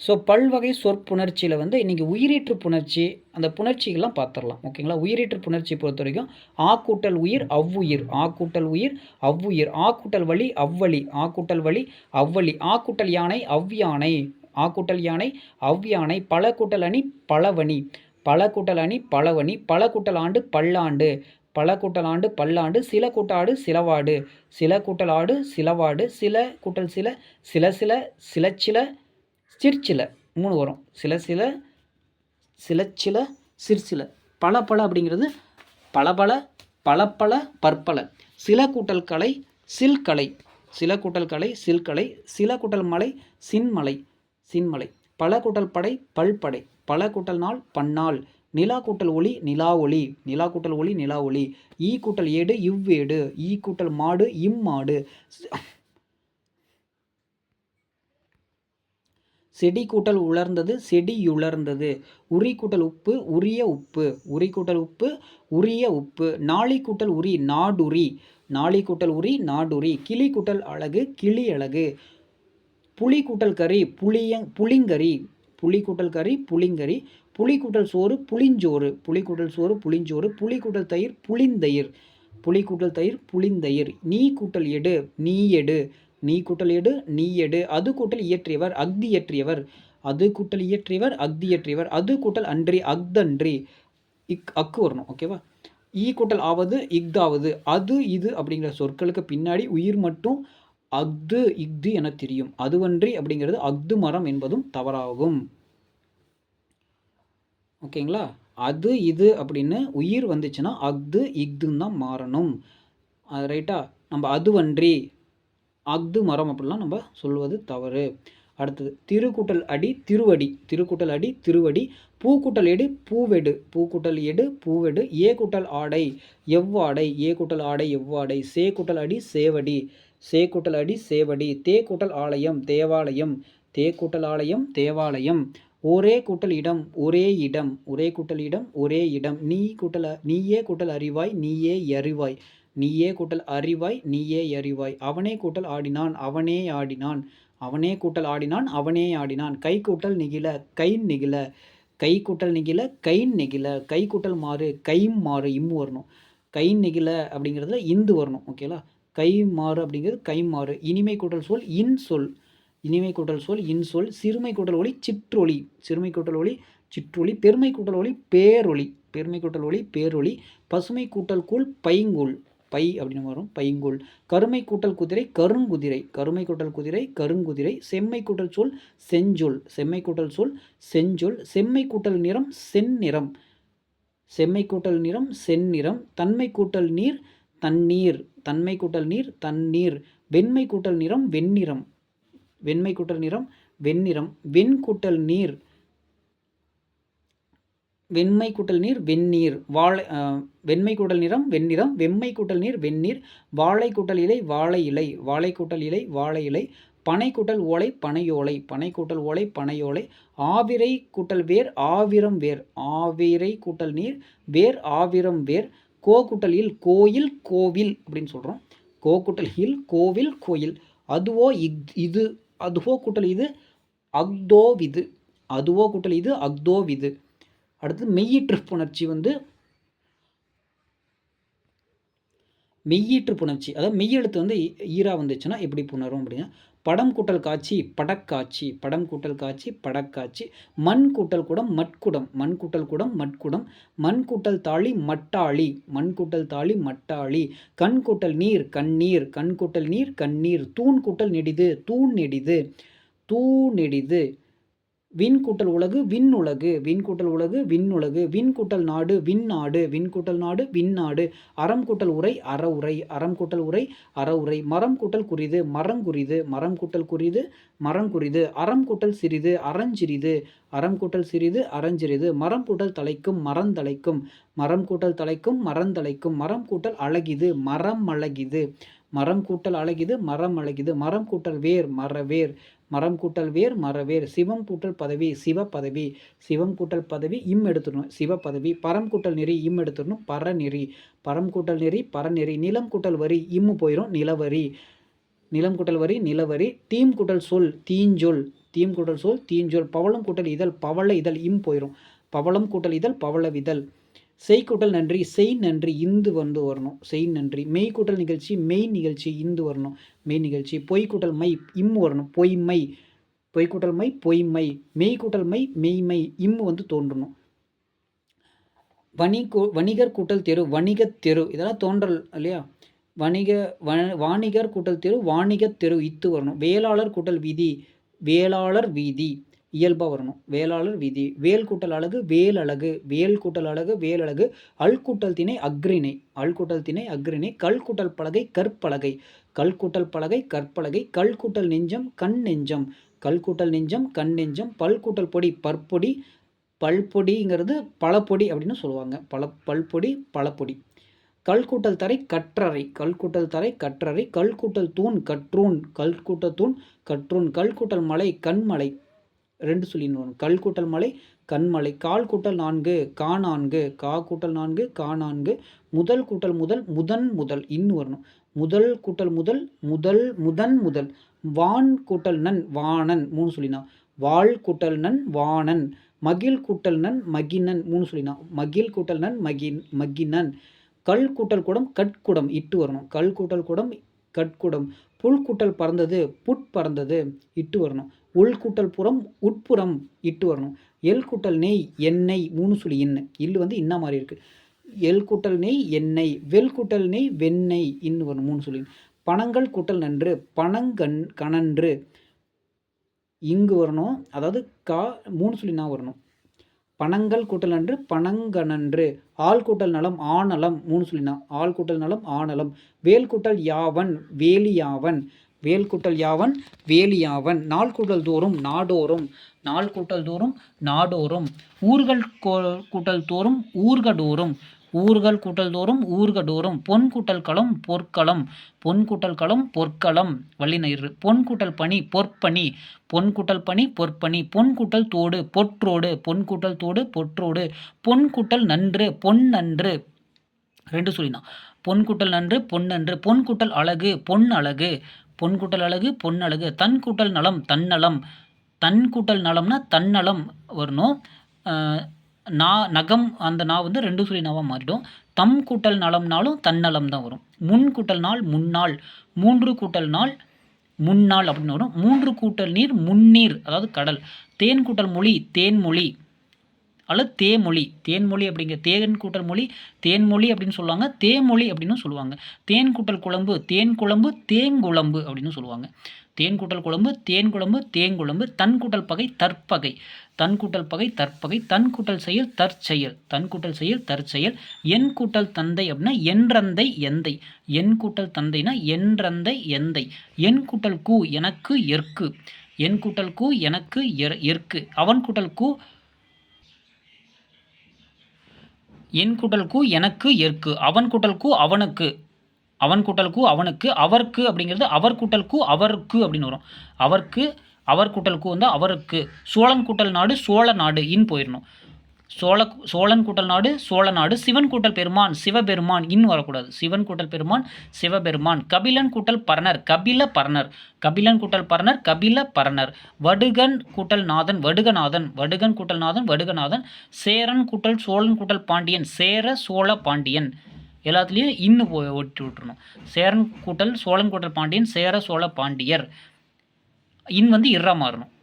So பல்வகை சொற்புணர்ச்சியில் வந்து இன்றைக்கி உயிரீற்று புணர்ச்சி அந்த புணர்ச்சிகள்லாம் பார்த்துடலாம். ஓகேங்களா? உயிரீற்று புணர்ச்சி பொறுத்த வரைக்கும் ஆ கூட்டல் உயிர் அவ்வுயிர், ஆ கூட்டல் உயிர் அவ்வுயிர், ஆ கூட்டல் வழி அவ்வழி, ஆ கூட்டல் வழி அவ்வழி, ஆ கூட்டல் யானை அவ்யானை, ஆ கூட்டல் யானை அவ்யானை, பல கூட்டல் அணி பலவணி, பல கூட்டல் அணி பலவணி, பல கூட்டல் ஆண்டு பல்லாண்டு, பல கூட்டல் ஆண்டு பல்லாண்டு, சில கூட்டாடு சிலவாடு, சில கூட்டல் ஆடு சிலவாடு, சில கூட்டல் சில சில சில சிலச்சில சிற்சில 3 வரும். சில சில சிலச்சில சிற்சில. பல பல அப்படிங்கிறது பலபல பலப்பல பற்பல. சில கூட்டல் கலை சில்கலை, சில கூட்டல் கலை சில்கலை, சில கூட்டல் மலை சின்மலை சின்மலை, பல கூட்டல் படை பல்படை, பல கூட்டல் நாள் பன்னாள், நிலா கூட்டல் ஒளி நிலா ஒளி, நிலா கூட்டல் ஒளி நிலா ஒளி, ஈ கூட்டல் ஏடு இவ்வேடு, ஈ கூட்டல் மாடு இம்மாடு, செடி கூட்டல் உலர்ந்தது செடியுலர்ந்தது, உரி கூட்டல் உப்பு உரிய உப்பு, உரி கூட்டல் உப்பு உரிய உப்பு, நாளி கூட்டல் உரி நாடுரி, நாளி கூட்டல் உரி நாடுரி, கிளி கூட்டல் அழகு கிளி அழகு, புளி கூட்டல் கறி புளிங்கறி, புளி கூட்டல் கறி புளிங்கறி, புளி கூட்டல் சோறு புளிஞ்சோறு, புளி கூட்டல் சோறு புளிஞ்சோறு, புளி கூட்டல் தயிர் புளிந்தயிர், புளி கூட்டல் தயிர் புளிந்தயிர், நீ கூட்டல் எடு நீ எடு, நீ கூட்டல் எடு நீ எடு, அது கூட்டல் இயற்றியவர் அஃது இயற்றியவர், அது கூட்டல் இயற்றியவர் அஃது இயற்றியவர், அது கூட்டல் அன்றி அஃதன்றி, அக்கு வரணும். ஓகேவா? ஈ கூட்டல் ஆவது இஃதாவது, அது இது அப்படிங்கிற சொற்களுக்கு பின்னாடி உயிர் மட்டும் அஃது இஃது என தெரியும். அதுவன்றி அப்படிங்கிறது அஃது மரம் என்பதும் தவறாகும். ஓகேங்களா? அது இது அப்படின்னு உயிர் வந்துச்சுன்னா அஃது இஃதுன்னு தான் மாறணும். அது ரைட்டா? நம்ம அதுவன்றி அஃது மரம் அப்படிலாம் நம்ம சொல்வது தவறு. அடுத்தது திருக்கூட்டல் அடி திருவடி, திருக்கூட்டல் அடி திருவடி, பூக்கூட்டல் எடு பூவெடு, பூக்கூட்டல் எடு பூவெடு, ஏ கூட்டல் ஆடை எவ்வாடை, ஏ கூட்டல் ஆடை எவ்வாடை, சே கூட்டல் அடி சேவடி, சே கூட்டல் அடி சேவடி, தே கூட்டல் ஆலயம் தேவாலயம், தே கூட்டல் ஆலயம் தேவாலயம், ஒரே கூட்டல் இடம் ஒரே இடம், ஒரே கூட்டல் இடம் ஒரே இடம், நீயே கூட்டல் அறிவாய் நீயே அறிவாய், நீயே கூட்டல் அறிவாய் நீயே அறிவாய், அவனே கூட்டல் ஆடினான் அவனே ஆடினான், அவனே கூட்டல் ஆடினான் அவனே ஆடினான், கை கூட்டல் நிகில கை நிகில, கை கூட்டல் நிகில கை நெகில, கை கூட்டல் மாறு கைம் மாறு இம்மு வரணும். கை நெகில அப்படிங்கிறதுல இந்து வரணும். ஓகேங்களா? கை மாறு அப்படிங்கிறது கை மாறு, இனிமை கூட்டல் சொல் இன் சொல், இனிமை கூட்டல் சொல் இன் சொல், சிறுமை கூட்டல் ஒளி சிற்றொளி, சிறுமை கூட்டல் ஒளி சிற்றொளி, பெருமை கூட்டல் ஒளி பேரொளி, பெருமை கூட்டல் ஒளி பேரொளி, பசுமை கூட்டல் கூழ் பைங்கூழ், பை அப்படின்னு வரும் பைங்கூழ், கருமை கூட்டல் குதிரை கருங்குதிரை, கருமை கூட்டல் குதிரை கருங்குதிரை, செம்மை கூட்டல் சொல் செஞ்சொல், செம்மை கூட்டல் சொல் செஞ்சொல், செம்மை கூட்டல் நிறம் செந்நிறம், செம்மை கூட்டல் நிறம் செந்நிறம், தன்மை கூட்டல் நீர் தண்ணீர், தன்மை கூட்டல் நீர் தண்ணீர், வெண்மை கூட்டல் நிறம் வெண்ணிறம், வெண்மை கூட்டல் நிறம் வெண்ணிறம், வெண் கூட்டல் நீர் வெண்மை கூட்டல் நீர் வெந்நீர், வாழை வெண்மை கூட்டல் நிறம் வெண்ணிறம், வெம்மை கூட்டல் நீர் வெந்நீர், வாழை கூட்டல் இலை வாழை இலை, வாழை கூட்டல் இலை வாழை இலை, பனை கூட்டல் ஓலை பனையோலை, பனை கூட்டல் ஓலை பனையோலை, ஆவிரை கூட்டல் வேர் ஆவிரம் வேர், ஆவிரை கூட்டல் நீர் வேர் ஆவிரம் வேர், கோ கூட்டல் இல் கோயில் கோவில் அப்படின்னு சொல்கிறோம். கோ கூட்டல் இல் கோவில் கோயில், அதுவோ இது, அதுவோ கூட்டல் இது அக்தோ விது, அதுவோ கூட்டல் இது அக்தோ விது. அடுத்து மெய்யீற்று புணர்ச்சி வந்து மெய்யீற்று புணர்ச்சி, அதாவது மெய்யெழுத்து வந்து ஈரா வந்துச்சுன்னா எப்படி புணரும் அப்படின்னா, படம் கூட்டல் காட்சி படக்காட்சி, படம் கூட்டல் காட்சி படக்காட்சி, மண் கூட்டல் குடம் மட்குடம், மண் கூட்டல் குடம் மட்குடம், மண் கூட்டல் தாளி மட்டாளி, மண் கூட்டல் தாளி மட்டாளி, கண் கூட்டல் நீர் கண்ணீர், கண் கூட்டல் நீர் கண்ணீர், தூண் கூட்டல் நெடிது தூண் நெடிது தூண் நெடிது, விண் கூட்டல் உலகு விண்ணுலகு, விண் கூட்டல் உலகு விண்ணுலகு, விண் கூட்டல் நாடு விண்ணாடு, விண் கூட்டல் நாடு விண்ணாடு, அறம் கூட்டல் உரை அறவுரை, அறம் கூட்டல் உரை அறவுரை, மரம் கூட்டல் குறிது மரங்குறிது, மரம் கூட்டல் குறிது மரங்குறிது, அறம் கூட்டல் சிறிது அறஞ்சிறிது, அறம் கூட்டல் சிறிது அறஞ்சிறிது, மரம் கூட்டல் தலைக்கும் மரந்தலைக்கும், மரம் கூட்டல் தலைக்கும் மரந்தலைக்கும், மரம் கூட்டல் அழகிது மரம் அழகிது, மரம் கூட்டல் அழகிது மரம் அழகிது, மரம் கூட்டல் வேர் மரவேர், மரம் கூட்டல் வேர் மரவேர், சிவம் கூட்டல் பதவி சிவ பதவி, சிவம் கூட்டல் பதவி இம் எடுத்துடணும் சிவ பதவி, பரம் கூட்டல் நெறி இம் எடுத்துடணும் பரநெறி, பரம் கூட்டல் நெறி பரநெறி, நிலம் கூட்டல் வரி இம்மு போயிடும் நிலவரி, நிலம் கூட்டல் வரி நிலவரி, தீம் கூட்டல் சொல் தீஞ்சொல், தீம் கூட்டல் சொல் தீஞ்சொல். பவளம் கூட்டல் இதழ் பவள இதழ் இம் போயிடும். பவளம் கூட்டல் இதழ் பவளவிதழ். செய் கூட்டல் நன்றி செய் நன்றி இந்து வந்து வரணும். செய் நன்றி. மெய் கூட்டல் நிகழ்ச்சி மெய் நிகழ்ச்சி இந்து வரணும். மெய் நிகழ்ச்சி. பொய் கூட்டல் மை இம் வரணும். பொய்மை. பொய் கூட்டல் மை பொய்மை. மெய் கூட்டல் மை மெய்மை இம் வந்து தோன்றணும். வணிகர் கூட்டல் தெரு வணிகத் தெரு இதெல்லாம் தோன்றல் இல்லையா. வாணிகர் கூட்டல் தெரு வாணிகத் தெரு இத்து வரணும். வேளாளர் கூட்டல் வீதி வேளாளர் வீதி இயல்பாக வரணும். வேளாளர் வீதி. வேல் கூட்டல் அழகு வேல் அழகு வேல் கூட்டல் அழகு வேல் அழகு. அல் கூட்டல் திணை அக்ரிணை அல் கூட்டல் திணை அக்ரிணை. கல் கூட்டல் பலகை கற்பலகை கல் கூட்டல் பலகை கற்பலகை. கல் கூட்டல் நெஞ்சம் கண் நெஞ்சம் கல் கூட்டல் நெஞ்சம் கண் நெஞ்சம். பல் கூட்டல் பொடி பற்பொடி பல்பொடிங்கிறது பழப்பொடி அப்படின்னு சொல்லுவாங்க. பல்பொடி பழப்பொடி. கல் கூட்டல் தரை கற்றறை கல் கூட்டல் தரை கற்றறை. கல் கூட்டல் தூண் கற்றூன் கல் கூட்டல் தூண் கற்றூன். கல் கூட்டல் மலை கண்மலை 2 சொல்லின்னு வரும். கல் கூட்டல் மலை கண்மலை. கால் கூட்டல் 4 கா 4 கா கூட்டல் 4 கா 4. முதல் கூட்டல் முதல் முதன் முதல் இன்னு வரணும். முதல் கூட்டல் முதல் முதல் முதன் முதல். வான் கூட்டல் நன் வாணன் 3 சொல்லினா. வாள் கூட்டல் நன் வாணன். மகிழ் கூட்டல் நன் மகினன் 3 சொல்லினா. மகிழ் கூட்டல் நன் மகினன். கல் கூட்டல் குடம் கட்குடம் இட்டு வரணும். கல் கூட்டல் குடம் கட்குடம். புல் கூட்டல் பறந்தது புட் பறந்தது இட்டு வரணும். உள் கூட்டல் புறம் உட்புறம் இட்டு வரணும். எல் கூட்டல் நெய் எண்ணெய் 3 சொல்லி இன்னு இல்லு வந்து இன்ன மாதிரி இருக்குது. எல் கூட்டல் நெய் எண்ணெய். வெல் கூட்டல் நெய் வெண்ணெய் இன்னு வரணும் 3 சொல்லி. பனங்கள் கூட்டல் நன்று கணன்று இங்கு வரணும். அதாவது கா 3 சொல்லி நான் வரணும். பனங்கள் கூட்டல் நன்று பனங்கணன்று. ஆள் கூட்டல் நலம் ஆனலம் 3 சொல்லினா. ஆள் கூட்டல் நலம் ஆனலம். வேல் கூட்டல் யாவன் வேலியாவன் வேல் கூட்டல் யாவன் வேலியாவன். நாள் கூட்டல் தோறும் நாடோறும் நாள் கூட்டல் தோறும் நாடோறும். ஊர்கள் கூட்டல் தோறும் ஊர்கடோறும் ஊர்கள் கூட்டல் தோறும் ஊர்கடோறும். பொன் கூட்டல் களம் பொற்களம் பொன் கூட்டல் களம் பொற்களம் வள்ளிநயிறு. பொன் கூட்டல் பனி பொற்பனி பொன் கூட்டல் பனி பொற்பனி. பொன் கூட்டல் தோடு பொற்றோடு பொன் கூட்டல் தோடு பொற்றோடு. பொன் கூட்டல் நன்று பொன் நன்று 2 சொல்லினா. பொன் கூட்டல் நன்று பொன்னன்று. பொன் கூட்டல் அழகு பொன் அழகு பொன் கூட்டல் அழகு பொன் அழகு. தன் கூட்டல் நலம் தன்னலம் தன் கூட்டல் நலம்னா தன்னலம் வரணும். நகம் அந்த நா வந்து 2 சொல்லி நாவாக மாறிடும். தம் கூட்டல் நலம்னாலும் தன்னலம் தான் வரும். முன் கூட்டல் நாள் முன்னாள் 3 கூட்டல் நாள் முன்னாள் அப்படின்னு வரும். 3 கூட்டல் நீர் முன்னீர் அதாவது கடல். தேன் கூட்டல் மொழி தேன்மொழி அல்லது தேமொழி தேன்மொழி அப்படிங்கிற தேன் கூட்டல் மொழி தேன்மொழி அப்படின்னு சொல்லுவாங்க. தேமொழி அப்படின்னு சொல்லுவாங்க. தேன் கூட்டல் குழம்பு தேன் குழம்பு தேங்குழம்பு அப்படின்னு சொல்லுவாங்க. தேன் கூட்டல் குழம்பு தேன் குழம்பு தேங்குழம்பு. தன் கூட்டல் பகை தற்பகை தன் கூட்டல் பகை தற்பகை. தன் கூட்டல் செயல் தற்செயல் தன் கூட்டல் செயல் தற்செயல். என் கூட்டல் தந்தை அப்படின்னா என்றந்தை எந்தை என் கூட்டல் தந்தைனா என்றந்தை எந்தை. என் கூட்டல் கூ எனக்கு எற்கு என் கூட்டல் கூ எனக்கு எற்கு. அவன் கூட்டல் கூ என் கூட்டல் கூ எனக்கு எற்கு. அவன் கூட்டல் கூ அவனுக்கு அவன் கூட்டல் கூ அவனுக்கு. அவருக்கு அப்படிங்கிறது அவர் கூட்டல் கூ அவருக்கு அப்படின்னு வரும். அவருக்கு அவர் கூட்டல் கூ வந்து அவருக்கு. சோழன் கூட்டல் நாடு சோழ நாடு இன் போயிடணும். சோழன் கூட்டல் நாடு சோழ நாடு. சிவன் கூட்டல் பெருமான் சிவபெருமான் இன் வரக்கூடாது. சிவன் கூட்டல் பெருமான் சிவபெருமான். கபிலன் கூட்டல் பரணர் கபில பரணர் கபிலன் கூட்டல் பரணர் கபில பரணர். வடுகன் கூட்டல் நாதன் வடுகநாதன் வடுகன் கூட்டல் நாதன் வடுகநாதன். சேரன் கூட்டல் சோழன் கூட்டல் பாண்டியன் சேர சோழ பாண்டியன் எல்லாத்துலேயும் இன்னும் ஒட்டி விட்டுருணும். சேரன் கூட்டல் சோழன் கூட்டல் பாண்டியன் சேர சோழ பாண்டியர். இன் வந்து இறா மாறணும்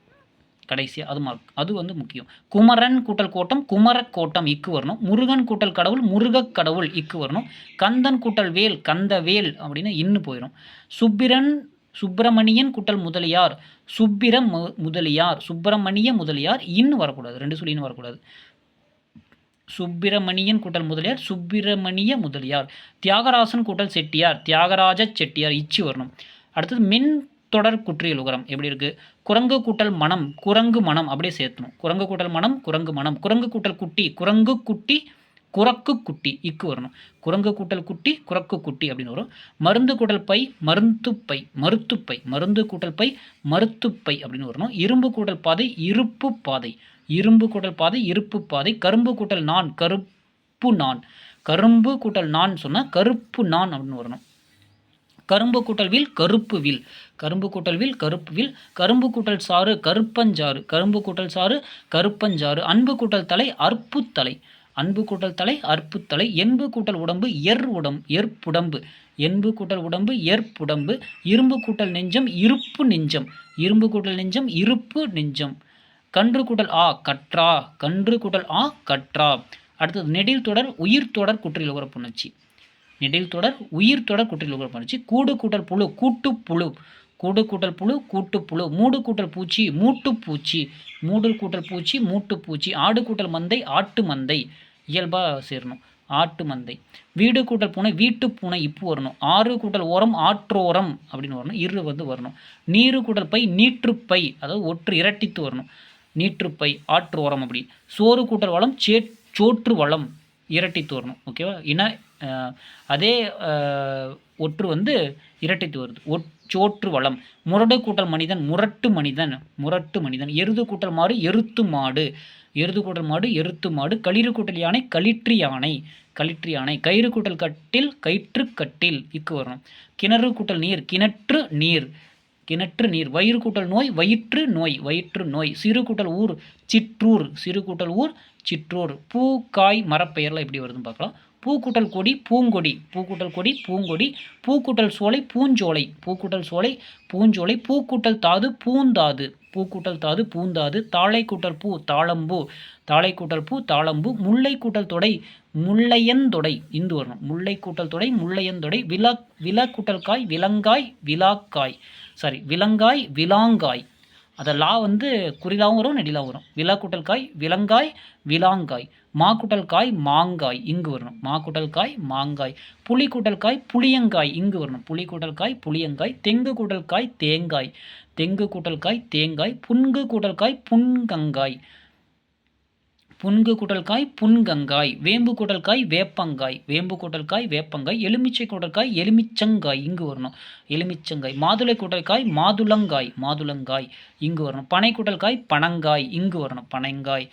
கடைசியாக அது வந்து முக்கியம். குமரன் கூட்டல் கோட்டம் குமரக்கோட்டம் இக்கு வரணும். முருகன் கூட்டல் கடவுள் முருகக் கடவுள் இக்கு வரணும். கந்தன் கூட்டல் வேல் கந்த வேல் அப்படின்னு இன்னு போயிடும். சுப்பிரமணியன் கூட்டல் முதலியார் முதலியார் சுப்பிரமணிய முதலியார் இன்னு வரக்கூடாது. 2 சொல்லி இன்னு வரக்கூடாது. சுப்பிரமணியன் கூட்டல் முதலியார் சுப்பிரமணிய முதலியார். தியாகராசன் கூட்டல் செட்டியார் தியாகராஜ செட்டியார் இச்சு வரணும். அடுத்தது மின் தொடர் குற்றியல் உகரம் எப்படி இருக்குது. குரங்கு கூட்டல் மனம் குரங்கு மனம் அப்படியே சேர்த்தணும். குரங்கு கூட்டல் மனம் குரங்கு மனம். குரங்கு கூட்டல் குட்டி குரங்கு குட்டி குரக்கு குட்டி இக்கு வரணும். குரங்கு கூட்டல் குட்டி குரக்கு குட்டி அப்படின்னு வரும். மருந்து கூட்டல் பை மருந்துப்பை மருத்துப்பை மருந்து கூட்டல் பை மருத்துப்பை அப்படின்னு வரணும். இரும்பு கூட்டல் பாதை இருப்பு பாதை இரும்பு கூட்டல் பாதை இருப்பு பாதை. கரும்பு கூட்டல் நான் கருப்பு நான் கரும்பு கூட்டல் நான் சொன்னால் கருப்பு நான் அப்படின்னு வரணும். கரும்பு கூட்டல் வில் கருப்பு வில், கரும்பு கூட்டல் வில் கருப்பு வில், கரும்பு கூட்டல் சாறு கருப்பஞ்சாறு, கரும்பு கூட்டல் சாறு கருப்பஞ்சாறு, அன்பு கூட்டல் தலை அற்புத்தலை, அன்பு கூட்டல் தலை அற்புத்தலை, என்பு கூட்டல் உடம்பு எற்புடம்பு, என்பு கூட்டல் உடம்பு ஏற்புடம்பு, இரும்பு கூட்டல் நெஞ்சம் இருப்பு நெஞ்சம், இரும்பு கூட்டல் நெஞ்சம் இருப்பு நெஞ்சம், கன்று கூட்டல் ஆ கற்றா, கன்று கூட்டல் ஆ கற்றா. அடுத்தது நெடில் தொடர் உயிர் தொடர் குற்றில் உகர புணர்ச்சி, நெடில் தொடர் உயிர் தொடர் குற்றில் உகர புணர்ச்சி. கூடு கூட்டல் புழு கூட்டுப்புழு, கூடு கூட்டல் புழு கூட்டுப்புழு, மூடு கூட்டல் பூச்சி மூட்டுப்பூச்சி, மூடு கூட்டல் பூச்சி மூட்டுப்பூச்சி, ஆடு கூட்டல் மந்தை ஆட்டு மந்தை, இயல்பாக சேரணும் ஆட்டு மந்தை. வீடு கூட்டல் பூனை வீட்டு பூனை இப்பு வரணும். ஆறு கூட்டல் ஓரம் ஆற்றோரம் அப்படின்னு வரணும், இரு வரணும். நீரு கூட்டல் பை நீற்றுப்பை, அதாவது ஒற்று இரட்டித்து வரணும், நீற்றுப்பை ஆற்றோரம் அப்படி. சோறு கூட்டல் வளம் சோற்று வளம் இரட்டித்து வரணும். ஓகேவா? அதே ஒற்று இரட்டித்து வருது, சோற்று வளம். முரடு கூட்டல் மனிதன் முரட்டு மனிதன், முரட்டு மனிதன். எருது கூட்டல் மாடு எருத்து மாடு, எருது கூட்டல் மாடு எருத்து மாடு. களிறு கூட்டல் யானை களிற்று யானை, களிற்று யானை. கயிறு கூட்டல் கட்டில் கயிற்று கட்டில் இக்கு வரணும். கிணறு கூட்டல் நீர் கிணற்று நீர், கிணற்று நீர். வயிறு கூட்டல் நோய் வயிற்று நோய், வயிற்று நோய். சிறு கூட்டல் ஊர் சிற்றூர், சிறு கூட்டல் ஊர் சிற்றூர். பூ காய் மரப்பெயர்லாம் எப்படி வருதுன்னு பார்க்கலாம். பூக்கூட்டல் கொடி பூங்கொடி, பூக்கூட்டல் கொடி பூங்கொடி. பூக்கூட்டல் சோலை பூஞ்சோலை, பூக்கூட்டல் சோலை பூஞ்சோலை. பூக்கூட்டல் தாது பூந்தாது, பூக்கூட்டல் தாது பூந்தாது. தாழை கூட்டல் பூ தாளம்பூ, தாழை கூட்டல் பூ தாளம்பூ. முல்லை கூட்டல் தொடை முல்லையந்தொடை இந்து வரணும், முல்லை கூட்டல் தொடை முல்லையந்தொடை. வில கூட்டல் காய் விலங்காய் விலாக்காய், சாரி விலங்காய் விலாங்காய். அதை லா குறிலாவும் வரும் நெடிலாவும் வரும். விலா கூட்டல் காய் விலங்காய் விலாங்காய். மா கூட்டல் காய் மாங்காய் இங்கு வரணும், மா கூட்டல் காய் மாங்காய். புளி கூட்டல் காய் புளியங்காய் இங்கு வரணும், புளி கூட்டல் காய் புளியங்காய். தெங்கு கூட்டல் காய் தேங்காய், தெங்கு கூட்டல் காய் தேங்காய். புன்கு கூட்டல் காய் புன்கங்காய், புன்கு கூட்டல் காய் புன்கங்காய். வேம்பு கூட்டல் காய் வேப்பங்காய், வேம்பு கூட்டல் காய் வேப்பங்காய். எலுமிச்சை கூட்டல் காய் எலுமிச்சங்காய் இங்கு வரணும், எலுமிச்சங்காய். மாதுளை கூட்டல் காய் மாதுளங்காய், மாதுளங்காய் இங்கு வரணும். பனை கூட்டல் காய் பனங்காய் இங்கு வரணும், பனங்காய்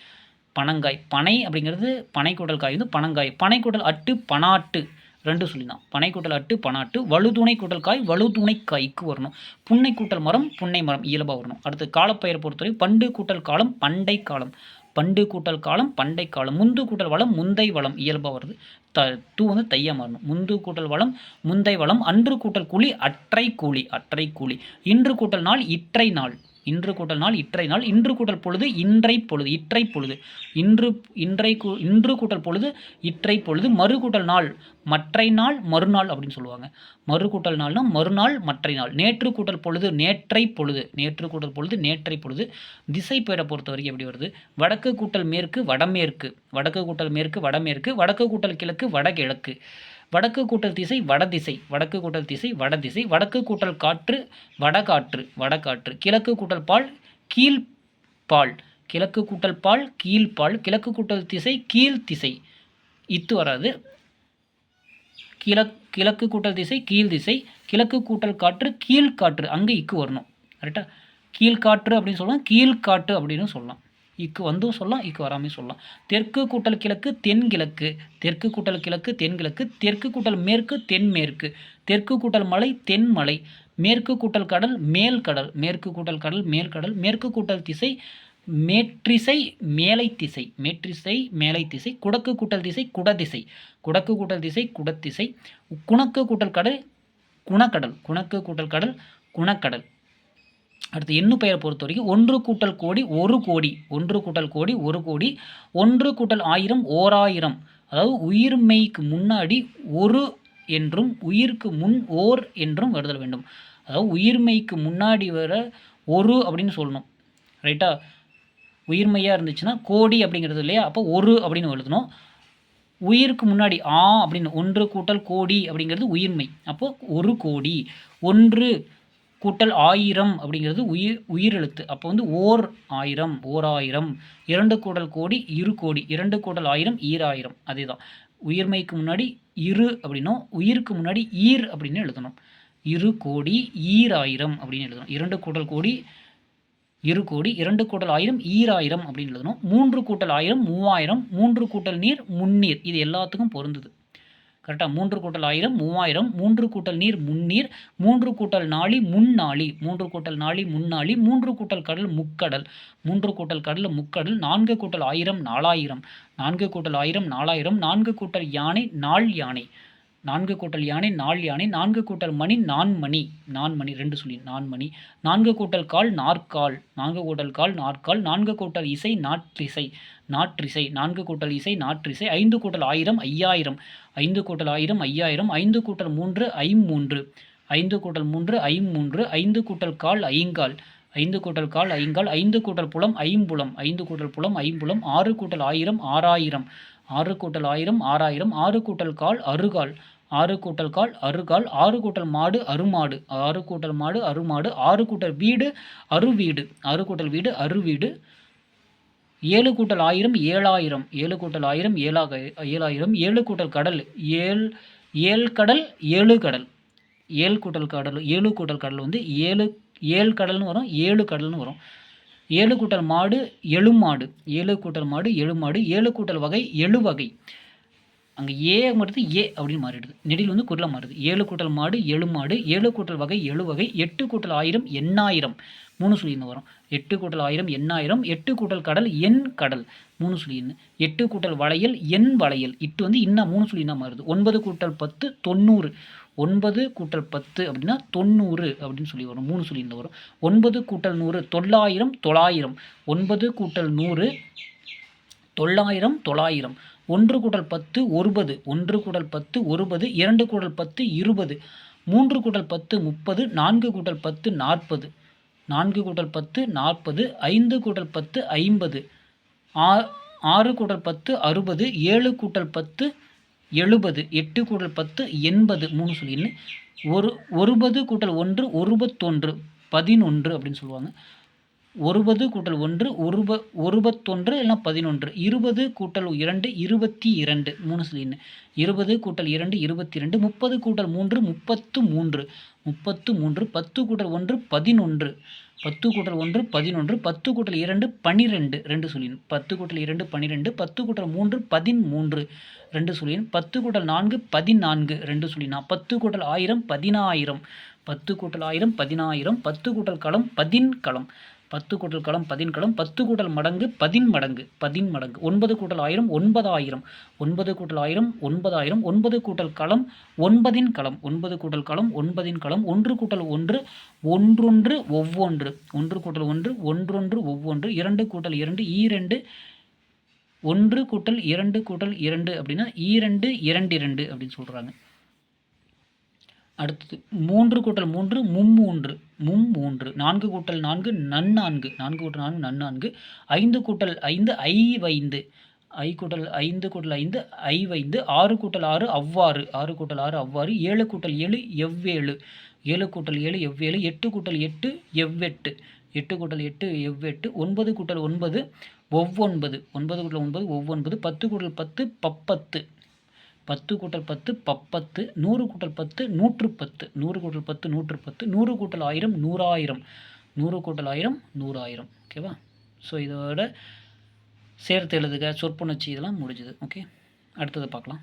பனங்காய். பனை அப்படிங்கிறது பனை கூட்டல் காய் பனங்காய். பனை கூட்டல் அட்டு பனாட்டு ரெண்டு சொல்லிதான், பனை கூட்டல் அட்டு பனாட்டு. வலுதுணை கூட்டல் காய் வலுதுணைக்காய்க்கு வரணும். புன்னை கூட்டல் மரம் புன்னை மரம் இயல்பாக வரணும். அடுத்து காலப்பெயரை பொறுத்தவரை பண்டு கூட்டல் காலம் பண்டை காலம், பண்டு கூட்டல் காலம் பண்டை காலம். முந்து கூட்டல் வளம் முந்தை வளம் இயல்பாக வருது, தூ தையா மாறணும். முந்து கூட்டல் வளம் முந்தை வளம். அன்று கூட்டல் கூலி அற்றை கூலி, அற்றை கூலி. இன்று கூட்டல் நாள் இற்றை நாள், இன்று கூட்டல் நாள் இற்றை நாள். இன்று கூட்டல் பொழுது இன்றை பொழுது இற்றை பொழுது. இன்று கூட்டல் பொழுது இற்றை பொழுது. மறு கூட்டல் நாள் மற்றை நாள் மறுநாள் அப்படின்னு சொல்லுவாங்க. மறு கூட்டல் நாள்னா மறுநாள் மற்றை நாள். நேற்று கூட்டல் பொழுது நேற்றை பொழுது, நேற்று கூட்டல் பொழுது நேற்றை பொழுது. திசை பெயரை பொறுத்த வரைக்கும் எப்படி வருது? வடக்கு கூட்டல் மேற்கு வடமேற்கு, வடக்கு கூட்டல் மேற்கு வடமேற்கு. வடக்கு கூட்டல் கிழக்கு வடகிழக்கு. வடக்கு கூட்டல் திசை வடதிசை, வடக்கு கூட்டல் திசை வடதிசை. வடக்கு கூட்டல் காற்று வடகாற்று, வடகாற்று. கிழக்கு கூட்டல் பால் கீழ்பால், கிழக்கு கூட்டல் பால் கீழ்பால். கிழக்கு கூட்டல் திசை கீழ் திசை இத்து வராது. கிழக்கு கூட்டல் திசை கீழ் திசை. கிழக்கு கூட்டல் காற்று கீழ்காற்று, அங்கே இக்கு வரணும். கரெக்டாக? கீழ்காற்று அப்படின்னு சொல்லலாம், கீழ்காற்று அப்படின்னு சொல்லலாம். இக்கு சொல்லலாம், இக்கு வராமல் சொல்லலாம். தெற்கு கூட்டல் கிழக்கு தென்கிழக்கு, தெற்கு கூட்டல் கிழக்கு தென்கிழக்கு. தெற்கு கூட்டல் மேற்கு தென்மேற்கு. தெற்கு கூட்டல் மலை தென்மலை. மேற்கு கூட்டல் கடல் மேல் கடல், மேற்கு கூட்டல் கடல் மேல் கடல். மேற்கு கூட்டல் திசை மேற்றிசை மேலை திசை, மேற்றிசை மேலை திசை. குடக்கு கூட்டல் திசை குடதிசை, குடக்கு கூட்டல் திசை குடத்திசை. குணக்கு கூட்டல் கடல் குணக்கடல், குணக்கு கூட்டல் கடல் குணக்கடல். அடுத்து எண்ணு பெயரை பொறுத்த வரைக்கும் ஒன்று கூட்டல் கோடி ஒரு கோடி, ஒன்று கூட்டல் கோடி ஒரு கோடி. ஒன்று கூட்டல் ஆயிரம் ஓராயிரம், அதாவது உயிர்மெய்க்கு முன்னாடி ஒரு என்றும் உயிருக்கு முன் ஓர் என்றும் வருதல் வேண்டும். அதாவது உயிர்மெய்க்கு முன்னாடி வர ஒரு அப்படின்னு சொல்லணும். ரைட்டா? உயிர்மெய்யாக இருந்துச்சுன்னா கோடி அப்படிங்கிறது இல்லையா, அப்போ ஒரு அப்படின்னு எழுதணும். உயிருக்கு முன்னாடி அப்படின்னு ஒன்று கூட்டல் கோடி அப்படிங்கிறது உயிர்மெய், அப்போது ஒரு கோடி. ஒன்று கூட்டல் ஆயிரம் அப்படிங்கிறது உயிரெழுத்து, அப்போ ஓர் ஆயிரம் ஓராயிரம். இரண்டு கூட்டல் கோடி இரு கோடி, இரண்டு கூட்டல் ஆயிரம் ஈராயிரம். அதே தான், உயிர்மெய்க்கு முன்னாடி இரு அப்படின்னும் உயிருக்கு முன்னாடி ஈர் அப்படின்னு எழுதணும். இரு கோடி ஈராயிரம் அப்படின்னு எழுதணும். இரண்டு கூட்டல் கோடி இரு கோடி, இரண்டு கூட்டல் ஆயிரம் ஈராயிரம் அப்படின்னு எழுதணும். மூன்று கூட்டல் ஆயிரம் மூவாயிரம். மூன்று கூட்டல் நீர் முன்னீர், இது எல்லாத்துக்கும் பொருந்துது. கரெக்டாக 3 கூட்டல் 1000 3000, 3 கூட்டல் நீர் முன்னீர், 3 கூட்டல் நாழி முன்னாழி, 3 கூட்டல் நாழி முன்னாழி, 3 கூட்டல் கடல் முக்கடல், 3 கூட்டல் கடல் முக்கடல், 4 கூட்டல் 1000 4000, 4 கூட்டல் 1000 4000, 4 கூட்டல் யானை நாள் யானை, 4 கூட்டல் யானை நாள் யானை, 4 கூட்டல் மணி நான்மணி, நான்மணி 2 சொல்லி நான்மணி, 4 கூட்டல் கால் நாற்கால், 4 கூட்டல் கால் நாற்கால், 4 கூட்டல் இசை நாற்றிசை, நாற்றிசை, 4 கூட்டல் இசை நாற்றிசை, 5 கூட்டல் 1000 5000, 5 கூட்டல் 1000 5000, 5 கூட்டல் 3 ஐம்மூன்று, 5 கூட்டல் 3 ஐம்மூன்று, 5 கூட்டல் கால் ஐங்கால், 5 கூட்டல் கால் ஐங்கால், 5 கூட்டல் புலம் ஐம்புலம், 5 கூட்டல் புலம் ஐம்புலம், 6 கூட்டல் 1000 6000, 6 கூட்டல் 1000 6000, 6 கூட்டல் கால் அறுகால், 6 கூட்டல் கால் அறுகால், 6 கூட்டல் மாடு அருமாடு, 6 கூட்டல் மாடு அருமாடு, 6 கூட்டல் வீடு அருவீடு, 6 கூட்டல் வீடு அருவீடு, 7 கூட்டல் 1000 7000, 7 கூட்டல் 1000 7000, 7 கூட்டல் கடல் ஏழு கடல் 7 கடல், 7 கூட்டல் கடல் 7 கூட்டல் கடல் வந்து 7 கடல்னு வரும், 7 கடல்னு வரும். 7 கூட்டல் மாடு எழுமாடு, 7 கூட்டல் மாடு எழுமாடு, 7 கூட்டல் வகை எழுவகை, அங்கே ஏ மட்டும் ஏ அப்படின்னு மாறிடுது, நெடில் வந்து குரலாக மாறுது. 7 கூட்டல் மாடு எழுமாடு, 7 கூட்டல் வகை எழுவகை, 8 கூட்டல் 1000 எண்ணாயிரம் 3 சொல்லின்னு வரும். 8 கூட்டல் 1000 எண்ணாயிரம், 8 கூட்டல் கடல் எண் கடல் 3 சொல்லின்னு, 8 கூட்டல் வளையல் எண் வளையல், இட்டு வந்து இன்னும் 3 சொல்லினா மாறுது. 9 கூட்டல் 10 90, 9 கூட்டல் 10 அப்படின்னா 90 அப்படின்னு சொல்லி வரும், 3 சொல்லின்னு வரும். 9 கூட்டல் 100 900 900, 9 கூட்டல் 100 900 900, 1 கூட்டல் 10 ஒருபது, 1 கூட்டல் 10 ஒருபது, 2 கூட்டல் 10 20, 3 கூட்டல் 10 30, 4 கூட்டல் 10 40, 4 கூட்டல் 10 40, 5 கூட்டல் 10 50, 6 கூட்டல் 10 60, 7 கூட்டல் 10 70, 8 கூட்டல் 10 80, 3 சொல்லின்னு. ஒருபது கூட்டல் 1 ஒருபத்தொன்று 11 அப்படின்னு சொல்லுவாங்க. 10 கூட்டல் 1 ஒருபத்தொன்று இல்லைனா 11, 20 கூட்டல் 2 22, 3 சொல்லின்னு. 20 கூட்டல் 2 22, 30 கூட்டல் 3 33, 33, 10 கூட்டல் 1 11, 10 கூட்டல் 1 11, 10 கூட்டல் 2 12, 2 சொல்லின்னு. 10 கூட்டல் 2 12, 10 கூட்டல் 3 13, 2 சொல்லின்னு. 10 கூட்டல் 4 14, 2 சொல்லினா. 10 கூட்டல் 1000 10000, 10 கூட்டல் 1000 10000, 10 கூட்டல் களம் 10 களம், 10 கூட்டல் களம் 10 களம், 10 கூட்டல் மடங்கு 10 மடங்கு, 10 மடங்கு. 9 கூட்டல் 1000 9000, 9 கூட்டல் 1000 9000, 9 கூட்டல் களம் 9 களம், 9 கூட்டல் களம் 9 களம், 1 கூட்டல் 1 ஒன்றொன்று ஒவ்வொன்று, 1 கூட்டல் 1 ஒன்றொன்று ஒவ்வொன்று, 2 கூட்டல் 2 2, 1 கூட்டல் 2 கூட்டல் 2 அப்படின்னா 2 2 அப்படின்னு சொல்கிறாங்க. அடுத்தது 3 கூட்டல் 3 மும்மூன்று, 4 கூட்டல் 4 நன்னான்கு, 4 கூட்டல் 4 நன்னான்கு, 5 கூட்டல் 5 ஐவைந்து, 5 கூட்டல் 5 ஐவைந்து, 6 கூட்டல் 6 அவ்வாறு, 6 கூட்டல் 6 அவ்வாறு, 7 கூட்டல் 7 எவ்வேழு, 7 கூட்டல் 7 எவ்வேழு, 8 கூட்டல் 8 எவ்வெட்டு, 8 கூட்டல் 8 எவ்வெட்டு, 9 கூட்டல் 9 ஒவ்வொன்பது, 9 கூட்டல் 9 ஒவ்வொன்பது, 10 கூட்டல் 10 பப்பத்து, 10 கூட்டல் 10 பப்பத்து, 100 கூட்டல் 10 110, 100 கூட்டல் 10 110, 100 கூட்டல் 1000 100,000, 100 கூட்டல் 1000 100,000. ஓகேவா? ஸோ இதோட சேர்த்து எழுதுக, சொற்புணர்ச்சி இதெல்லாம் முடிஞ்சுது. ஓகே, அடுத்தது பார்க்கலாம்.